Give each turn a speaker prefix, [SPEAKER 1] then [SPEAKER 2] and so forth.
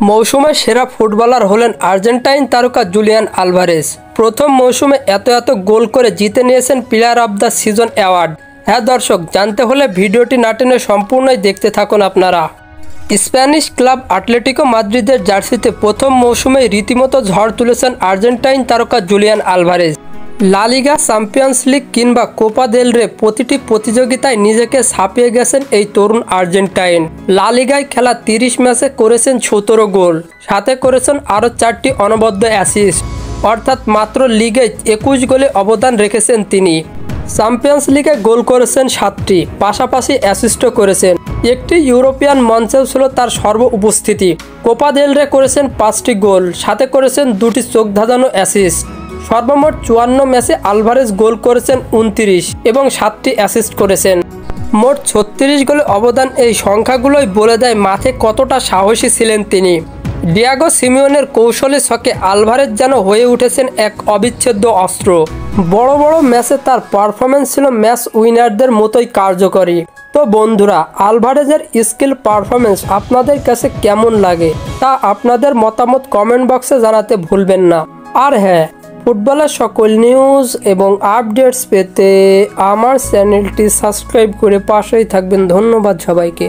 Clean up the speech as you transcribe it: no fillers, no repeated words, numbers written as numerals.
[SPEAKER 1] মৌসুমের সেরা ফুটবলার হলেন আর্জেন্টাইন তারকা জুলিয়ান আলভারেজ। প্রথম মৌসুমে এত গোল করে জিতে নিয়েছেন player of the season award. হ্যাঁ দর্শক, জানতে হলে ভিডিওটি না টেনে সম্পূর্ণই দেখতে থাকুন আপনারা। স্প্যানিশ ক্লাব অ্যাটলেটিকো মাদ্রিদের জার্সিতে প্রথম মৌসুমেই রীতিমতো ঝড় তুলেছেন আর্জেন্টাইন তারকা জুলিয়ান আলভারেজ। লা লিগা, চ্যাম্পিয়ন্স লিগ কিংবা কোপা দেল রে প্রতিটি প্রতিযোগিতায় নিজেকে ছাপিয়ে গেছেন এই তরুণ আর্জেন্টাইন। লা লিগায় খেলা 30 ম্যাচে করেছেন 17 গোল, সাথে করেছেন আরও 4টি অনবদ্য অ্যাসিস্ট, অর্থাৎ মাত্র লিগে 21 গোলে অবদান রেখেছেন তিনি। চ্যাম্পিয়ন্স লিগে গোল করেছেন 7টি, পাশাপাশি অ্যাসিস্টও করেছেন। একটি ইউরোপিয়ান মঞ্চেও ছিল তার সর্ব উপস্থিতি। কোপা দেল রে করেছেন 5টি গোল, সাথে করেছেন 2টি চোখ ধাঁধানো অ্যাসিস্ট। সর্বমোট 54 ম্যাচে আলভারেজ গোল করেছেন 29 এবং 7টি অ্যাসিস্ট করেছেন। মোট 36 গোলে অবদান। এই সংখ্যাগুলোই বলে দেয় মাঠে কতটা সাহসী ছিলেন তিনি। ডিয়াগো সিমিওনের কৌশলী ছকে আলভারেজ যেন হয়ে উঠেছেন এক অবিচ্ছেদ্য অস্ত্র। বড় বড় ম্যাচে তার পারফরমেন্স ছিল ম্যাচ উইনারদের মতোই কার্যকরী। তো বন্ধুরা, আলভারেজের স্কিল পারফরমেন্স আপনাদের কাছে কেমন লাগে তা আপনাদের মতামত কমেন্ট বক্সে জানাতে ভুলবেন না। আর হ্যাঁ, ফুটবলের সকল নিউজ এবং আপডেটস পেতে আমার চ্যানেলটি সাবস্ক্রাইব করে পাশেই থাকবেন। ধন্যবাদ সবাইকে।